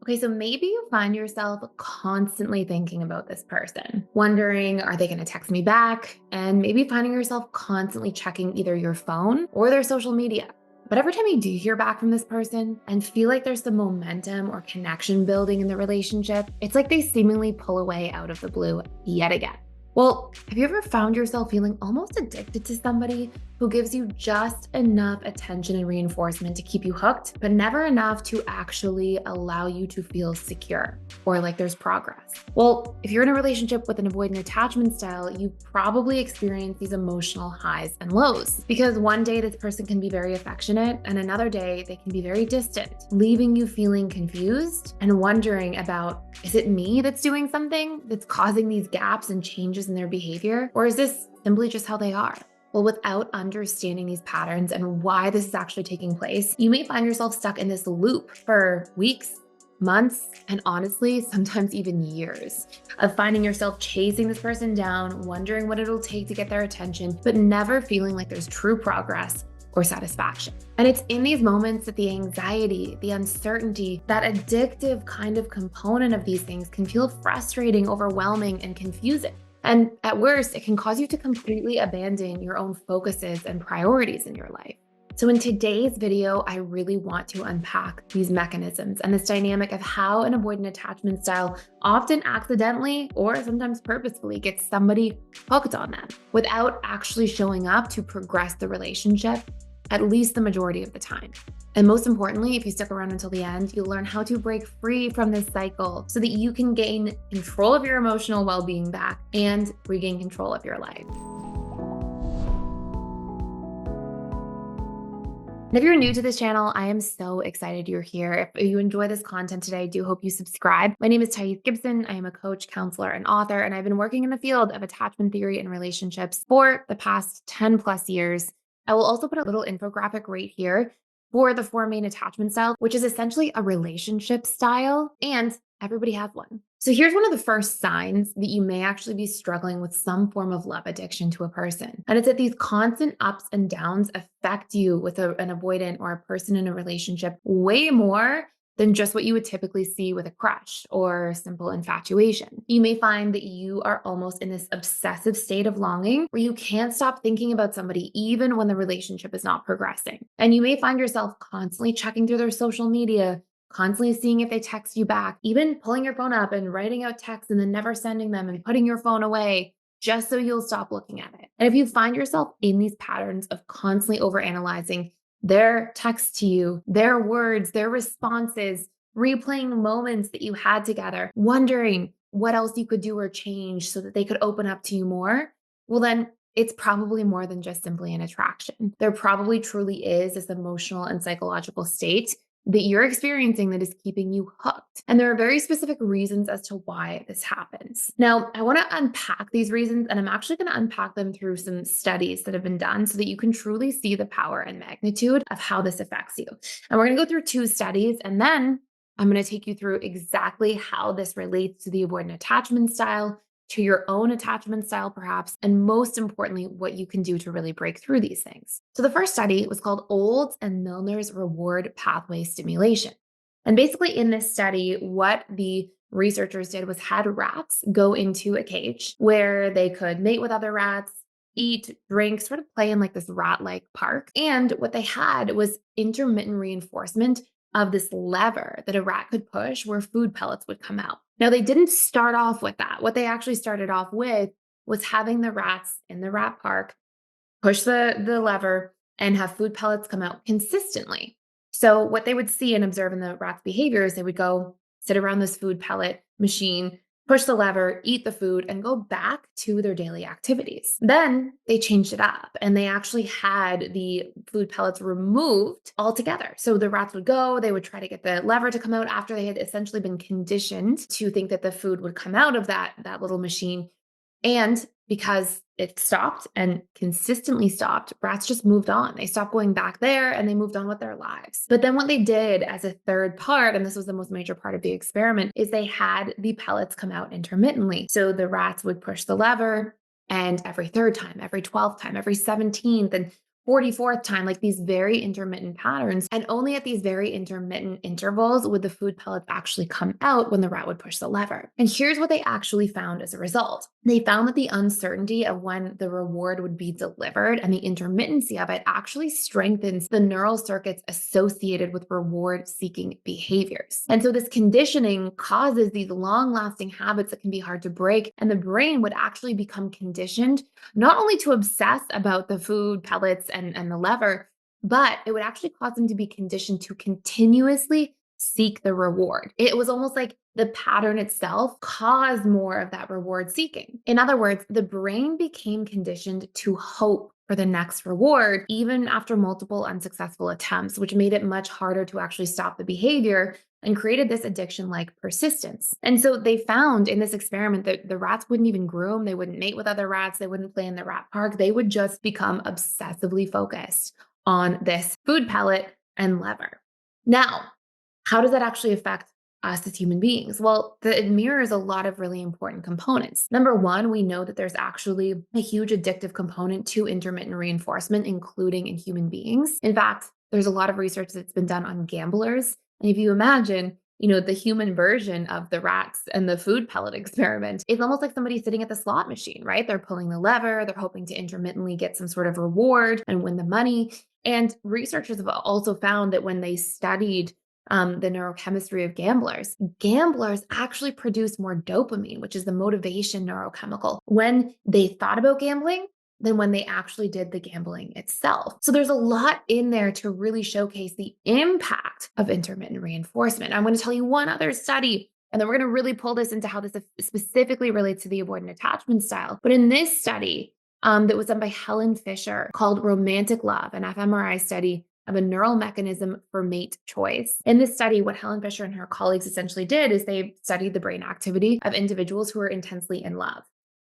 Okay, so maybe you find yourself constantly thinking about this person, wondering, are they going to text me back? And maybe finding yourself constantly checking either your phone or their social media. But every time you do hear back from this person and feel like there's some momentum or connection building in the relationship, it's like they seemingly pull away out of the blue yet again. Well, have you ever found yourself feeling almost addicted to somebody who gives you just enough attention and reinforcement to keep you hooked, but never enough to actually allow you to feel secure or like there's progress? Well, if you're in a relationship with an avoidant attachment style, you probably experience these emotional highs and lows because one day this person can be very affectionate and another day they can be very distant, leaving you feeling confused and wondering about, is it me that's doing something that's causing these gaps and changes in their behavior? Or is this simply just how they are? Well, without understanding these patterns and why this is actually taking place, you may find yourself stuck in this loop for weeks, months, and honestly, sometimes even years of finding yourself chasing this person down, wondering what it'll take to get their attention, but never feeling like there's true progress or satisfaction. And it's in these moments that the anxiety, the uncertainty, that addictive kind of component of these things can feel frustrating, overwhelming, and confusing. And at worst, it can cause you to completely abandon your own focuses and priorities in your life. So in today's video, I really want to unpack these mechanisms and this dynamic of how an avoidant attachment style often accidentally or sometimes purposefully gets somebody hooked on them without actually showing up to progress the relationship, at least the majority of the time. And most importantly, if you stick around until the end, you'll learn how to break free from this cycle so that you can gain control of your emotional well-being back and regain control of your life. And if you're new to this channel, I am so excited you're here. If you enjoy this content today, I do hope you subscribe. My name is Gibson. I am a coach, counselor, and author, and I've been working in the field of attachment theory and relationships for the past 10 plus years. I will also put a little infographic right here for the 4 main attachment styles, which is essentially a relationship style, and everybody has one. So here's one of the first signs that you may actually be struggling with some form of love addiction to a person. And it's that these constant ups and downs affect you with an avoidant or a person in a relationship way more than just what you would typically see with a crush or simple infatuation. You may find that you are almost in this obsessive state of longing where you can't stop thinking about somebody even when the relationship is not progressing. And you may find yourself constantly checking through their social media, constantly seeing if they text you back, even pulling your phone up and writing out texts and then never sending them and putting your phone away just so you'll stop looking at it. And if you find yourself in these patterns of constantly overanalyzing their text to you, their words, their responses, replaying moments that you had together, wondering what else you could do or change so that they could open up to you more, well, then it's probably more than just simply an attraction. There probably truly is this emotional and psychological state that you're experiencing that is keeping you hooked. And there are very specific reasons as to why this happens. Now, I want to unpack these reasons, and I'm actually going to unpack them through some studies that have been done so that you can truly see the power and magnitude of how this affects you. And we're going to go through 2 studies, and then I'm going to take you through exactly how this relates to the avoidant attachment style, to your own attachment style, perhaps, and most importantly, what you can do to really break through these things. So the first study was called Olds and Milner's Reward Pathway Stimulation. And basically in this study, what the researchers did was had rats go into a cage where they could mate with other rats, eat, drink, sort of play in like this rat-like park. And what they had was intermittent reinforcement of this lever that a rat could push where food pellets would come out. Now, they didn't start off with that. What they actually started off with was having the rats in the rat park push the lever and have food pellets come out consistently. So what they would see and observe in the rats' behavior is they would go sit around this food pellet machine, push the lever, eat the food, and go back to their daily activities. Then they changed it up and they actually had the food pellets removed altogether. So the rats would go, they would try to get the lever to come out after they had essentially been conditioned to think that the food would come out of that little machine. And because it stopped and consistently stopped, rats just moved on. They stopped going back there and they moved on with their lives. But then what they did as a third part, and this was the most major part of the experiment, is they had the pellets come out intermittently. So the rats would push the lever and every third time, every 12th time, every 17th, and 44th time, like these very intermittent patterns. And only at these very intermittent intervals would the food pellets actually come out when the rat would push the lever. And here's what they actually found as a result. They found that the uncertainty of when the reward would be delivered and the intermittency of it actually strengthens the neural circuits associated with reward-seeking behaviors. And so this conditioning causes these long-lasting habits that can be hard to break, and the brain would actually become conditioned not only to obsess about the food pellets and the lever, but it would actually cause them to be conditioned to continuously seek the reward. It was almost like the pattern itself caused more of that reward seeking. In other words, the brain became conditioned to hope for the next reward, even after multiple unsuccessful attempts, which made it much harder to actually stop the behavior and created this addiction-like persistence. And so they found in this experiment that the rats wouldn't even groom, they wouldn't mate with other rats, they wouldn't play in the rat park, they would just become obsessively focused on this food pellet and lever. Now, how does that actually affect us as human beings? Well, it mirrors a lot of really important components. Number one, we know that there's actually a huge addictive component to intermittent reinforcement, including in human beings. In fact, there's a lot of research that's been done on gamblers. And if you imagine, the human version of the rats and the food pellet experiment, it's almost like somebody sitting at the slot machine, right? They're pulling the lever, they're hoping to intermittently get some sort of reward and win the money. And researchers have also found that when they studied the neurochemistry of gamblers actually produce more dopamine, which is the motivation neurochemical, when they thought about gambling than when they actually did the gambling itself. So there's a lot in there to really showcase the impact of intermittent reinforcement. I'm going to tell you one other study, and then we're going to really pull this into how this specifically relates to the avoidant attachment style. But in this study that was done by Helen Fisher called Romantic Love, an fMRI study of a neural mechanism for mate choice. In this study, what Helen Fisher and her colleagues essentially did is they studied the brain activity of individuals who are intensely in love.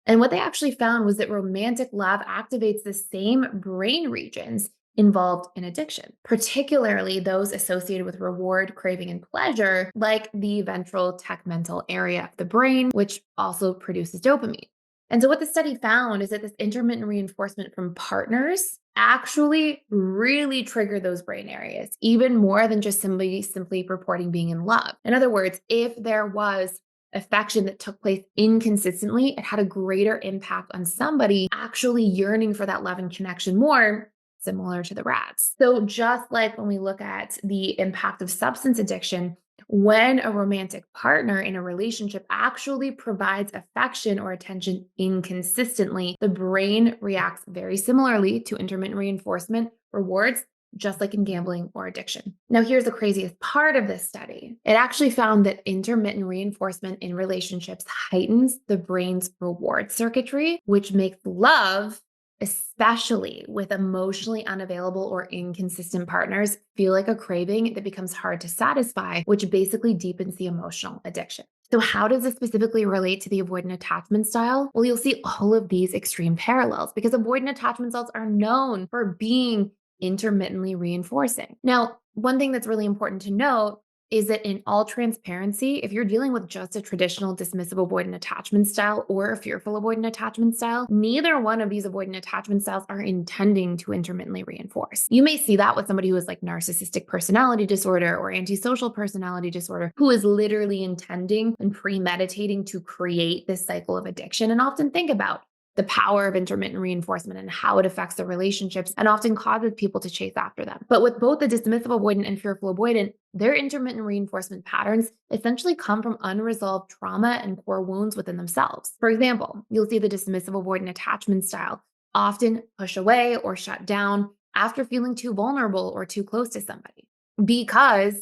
And what they actually found was that romantic love activates the same brain regions involved in addiction, particularly those associated with reward, craving, and pleasure, like the ventral tegmental area of the brain, which also produces dopamine. And so what the study found is that this intermittent reinforcement from partners actually really trigger those brain areas, even more than just somebody simply reporting being in love. In other words, if there was affection that took place inconsistently, it had a greater impact on somebody actually yearning for that love and connection more, similar to the rats. So just like when we look at the impact of substance addiction, when a romantic partner in a relationship actually provides affection or attention inconsistently, the brain reacts very similarly to intermittent reinforcement rewards, just like in gambling or addiction. Now, here's the craziest part of this study. It actually found that intermittent reinforcement in relationships heightens the brain's reward circuitry, which makes love, especially with emotionally unavailable or inconsistent partners, feel like a craving that becomes hard to satisfy, which basically deepens the emotional addiction. So how does this specifically relate to the avoidant attachment style? Well, you'll see all of these extreme parallels because avoidant attachment styles are known for being intermittently reinforcing. Now, one thing that's really important to note is that in all transparency, if you're dealing with just a traditional dismissive avoidant attachment style or a fearful avoidant attachment style, neither one of these avoidant attachment styles are intending to intermittently reinforce. You may see that with somebody who has like narcissistic personality disorder or antisocial personality disorder, who is literally intending and premeditating to create this cycle of addiction. And often think about the power of intermittent reinforcement and how it affects the relationships and often causes people to chase after them. But with both the dismissive avoidant and fearful avoidant, their intermittent reinforcement patterns essentially come from unresolved trauma and core wounds within themselves. For example, you'll see the dismissive avoidant attachment style often push away or shut down after feeling too vulnerable or too close to somebody, because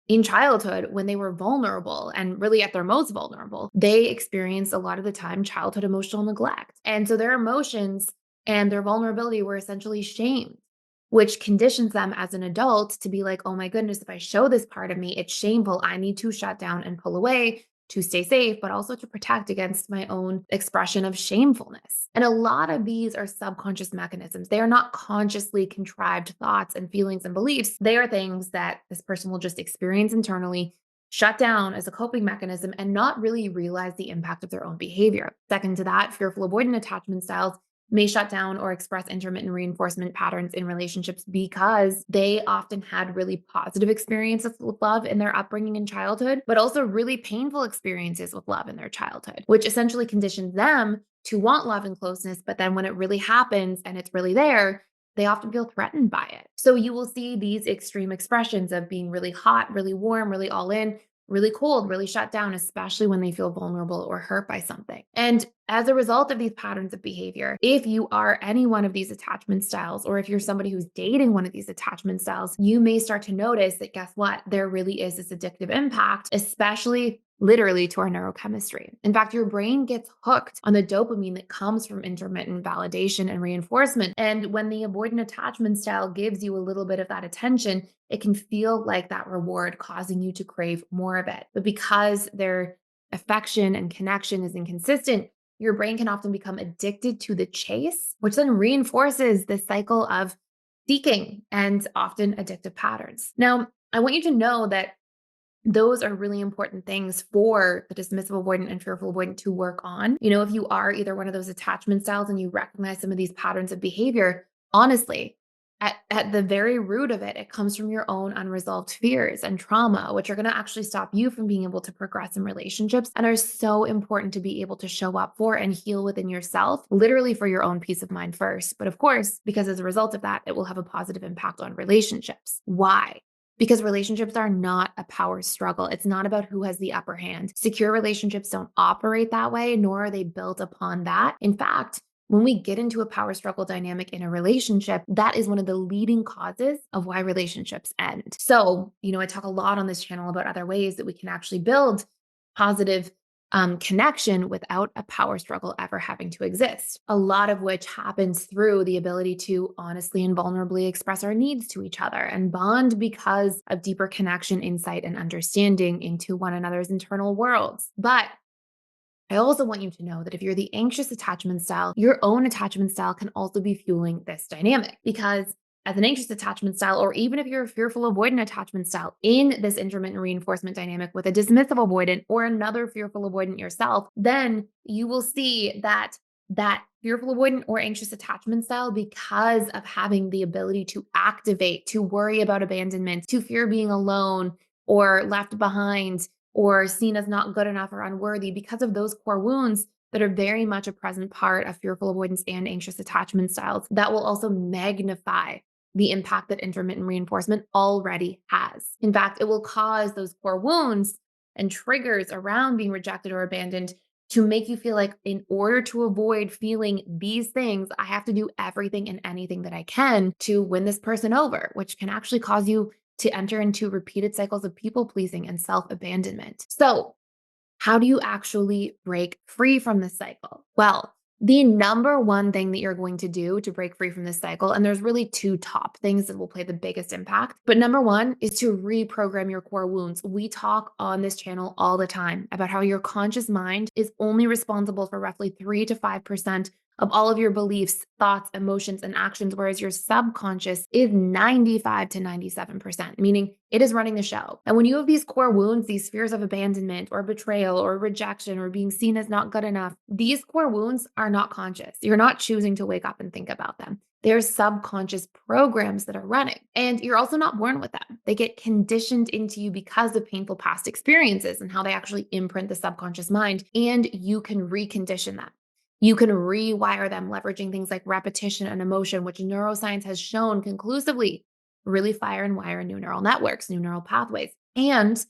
in childhood, when they were vulnerable and really at their most vulnerable, they experienced a lot of the time childhood emotional neglect. And so their emotions and their vulnerability were essentially shamed, which conditions them as an adult to be like, oh my goodness, if I show this part of me, it's shameful. I need to shut down and pull away to stay safe, but also to protect against my own expression of shamefulness. And a lot of these are subconscious mechanisms. They are not consciously contrived thoughts and feelings and beliefs. They are things that this person will just experience internally, shut down as a coping mechanism, and not really realize the impact of their own behavior. Second to that, fearful avoidant attachment styles may shut down or express intermittent reinforcement patterns in relationships because they often had really positive experiences with love in their upbringing in childhood, but also really painful experiences with love in their childhood, which essentially conditions them to want love and closeness. But then when it really happens and it's really there, they often feel threatened by it. So you will see these extreme expressions of being really hot, really warm, really all in, really cold, really shut down, especially when they feel vulnerable or hurt by something. And as a result of these patterns of behavior, if you are any one of these attachment styles, or if you're somebody who's dating one of these attachment styles, you may start to notice that guess what? There really is this addictive impact, especially literally to our neurochemistry. In fact, your brain gets hooked on the dopamine that comes from intermittent validation and reinforcement. And when the avoidant attachment style gives you a little bit of that attention, it can feel like that reward causing you to crave more of it. But because their affection and connection is inconsistent, your brain can often become addicted to the chase, which then reinforces this cycle of seeking and often addictive patterns. Now, I want you to know that those are really important things for the dismissive avoidant and fearful avoidant to work on. If you are either one of those attachment styles and you recognize some of these patterns of behavior, honestly, at the very root of it, it comes from your own unresolved fears and trauma, which are going to actually stop you from being able to progress in relationships and are so important to be able to show up for and heal within yourself, literally for your own peace of mind first. But of course, because as a result of that, it will have a positive impact on relationships. Why? Because relationships are not a power struggle. It's not about who has the upper hand. Secure relationships don't operate that way, nor are they built upon that. In fact, when we get into a power struggle dynamic in a relationship, that is one of the leading causes of why relationships end. So, I talk a lot on this channel about other ways that we can actually build positive connection without a power struggle ever having to exist. A lot of which happens through the ability to honestly and vulnerably express our needs to each other and bond because of deeper connection, insight, and understanding into one another's internal worlds. But I also want you to know that if you're the anxious attachment style, your own attachment style can also be fueling this dynamic because as an anxious attachment style, or even if you're a fearful avoidant attachment style in this intermittent reinforcement dynamic with a dismissive avoidant or another fearful avoidant yourself, then you will see that fearful avoidant or anxious attachment style, because of having the ability to activate, to worry about abandonment, to fear being alone or left behind, or seen as not good enough or unworthy, because of those core wounds that are very much a present part of fearful avoidance and anxious attachment styles, that will also magnify the impact that intermittent reinforcement already has. In fact, it will cause those core wounds and triggers around being rejected or abandoned to make you feel like in order to avoid feeling these things, I have to do everything and anything that I can to win this person over, which can actually cause you to enter into repeated cycles of people pleasing and self-abandonment. So, how do you actually break free from this cycle? Well, the number one thing that you're going to do to break free from this cycle, and there's really two top things that will play the biggest impact, but number one is to reprogram your core wounds. We talk on this channel all the time about how your conscious mind is only responsible for roughly 3 to 5% of all of your beliefs, thoughts, emotions, and actions, whereas your subconscious is 95 to 97%, meaning it is running the show. And when you have these core wounds, these fears of abandonment or betrayal or rejection or being seen as not good enough, these core wounds are not conscious. You're not choosing to wake up and think about them. There's subconscious programs that are running, and you're also not born with them. They get conditioned into you because of painful past experiences and how they actually imprint the subconscious mind, and you can recondition them. You can rewire them, leveraging things like repetition and emotion, which neuroscience has shown conclusively really fire and wire new neural networks, new neural pathways. And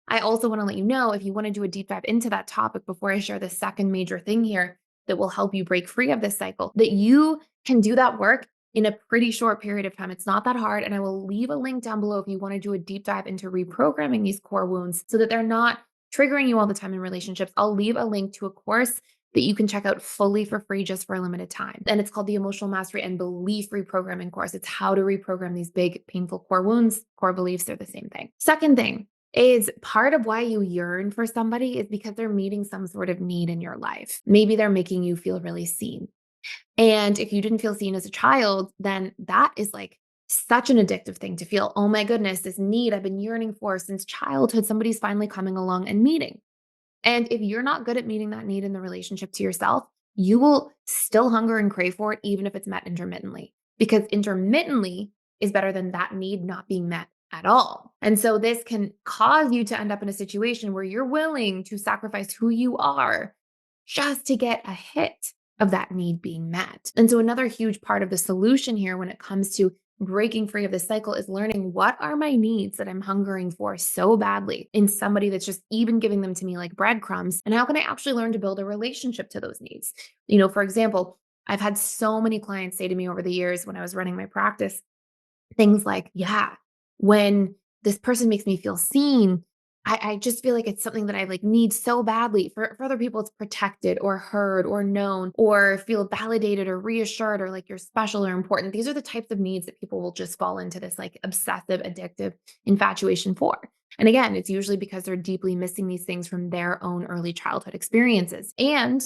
I also want to let you know, if you want to do a deep dive into that topic before I share the second major thing here that will help you break free of this cycle, that you can do that work in a pretty short period of time. It's not that hard. And I will leave a link down below if you want to do a deep dive into reprogramming these core wounds so that they're not triggering you all the time in relationships. I'll leave a link to a course that you can check out fully for free just for a limited time. And it's called the Emotional Mastery and Belief Reprogramming course. It's how to reprogram these big, painful core wounds. Core beliefs are the same thing. Second thing is, part of why you yearn for somebody is because they're meeting some sort of need in your life. Maybe they're making you feel really seen. And if you didn't feel seen as a child, then that is like such an addictive thing to feel. Oh my goodness, this need I've been yearning for since childhood, somebody's finally coming along and meeting. And if you're not good at meeting that need in the relationship to yourself, you will still hunger and crave for it, even if it's met intermittently, because intermittently is better than that need not being met at all. And so this can cause you to end up in a situation where you're willing to sacrifice who you are just to get a hit of that need being met. And so another huge part of the solution here when it comes to breaking free of this cycle is learning what are my needs that I'm hungering for so badly in somebody that's just even giving them to me like breadcrumbs. And how can I actually learn to build a relationship to those needs? For example, I've had so many clients say to me over the years when I was running my practice, things like, yeah, when this person makes me feel seen, I just feel like it's something that I like need so badly. For other people, it's protected or heard or known or feel validated or reassured or like you're special or important. These are the types of needs that people will just fall into this like obsessive, addictive infatuation for. And again, it's usually because they're deeply missing these things from their own early childhood experiences. And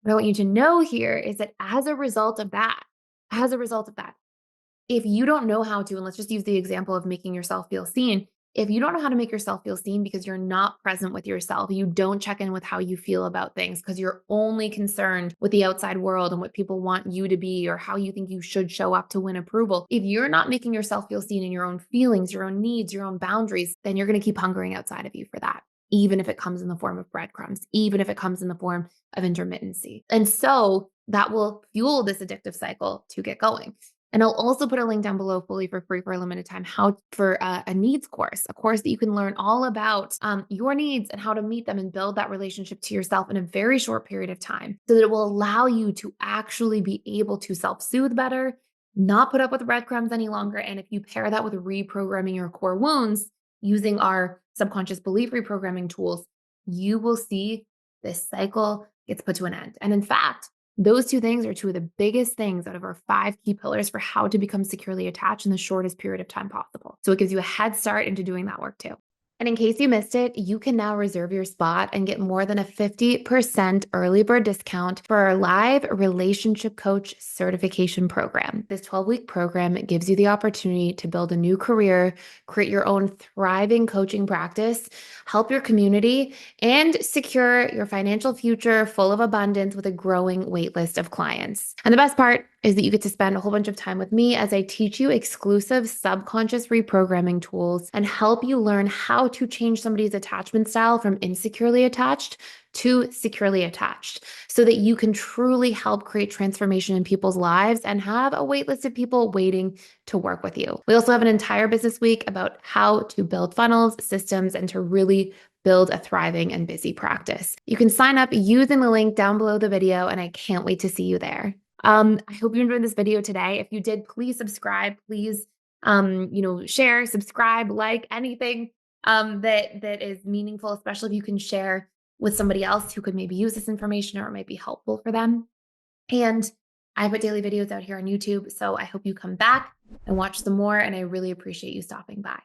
what I want you to know here is that as a result of that, if you don't know how to, and let's just use the example of making yourself feel seen. If you don't know how to make yourself feel seen because you're not present with yourself, you don't check in with how you feel about things because you're only concerned with the outside world and what people want you to be or how you think you should show up to win approval. If you're not making yourself feel seen in your own feelings, your own needs, your own boundaries, then you're going to keep hungering outside of you for that, even if it comes in the form of breadcrumbs, even if it comes in the form of intermittency. And so that will fuel this addictive cycle to get going. And I'll also put a link down below fully for free for a limited time for a needs course, a course that you can learn all about your needs and how to meet them and build that relationship to yourself in a very short period of time so that it will allow you to actually be able to self-soothe better, not put up with breadcrumbs any longer. And if you pair that with reprogramming your core wounds using our subconscious belief reprogramming tools, you will see this cycle gets put to an end. And in fact, those two things are two of the biggest things out of our 5 key pillars for how to become securely attached in the shortest period of time possible. So it gives you a head start into doing that work too. And in case you missed it, you can now reserve your spot and get more than a 50% early bird discount for our live relationship coach certification program. This 12-week program gives you the opportunity to build a new career, create your own thriving coaching practice, help your community, and secure your financial future full of abundance with a growing waitlist of clients. And the best part is that you get to spend a whole bunch of time with me as I teach you exclusive subconscious reprogramming tools and help you learn how to change somebody's attachment style from insecurely attached to securely attached so that you can truly help create transformation in people's lives and have a wait list of people waiting to work with you. We also have an entire business week about how to build funnels, systems, and to really build a thriving and busy practice. You can sign up using the link down below the video, and I can't wait to see you there. I hope you enjoyed this video today. If you did, please subscribe. Please, share, subscribe, like anything that is meaningful, especially if you can share with somebody else who could maybe use this information or it might be helpful for them. And I put daily videos out here on YouTube, so I hope you come back and watch some more. And I really appreciate you stopping by.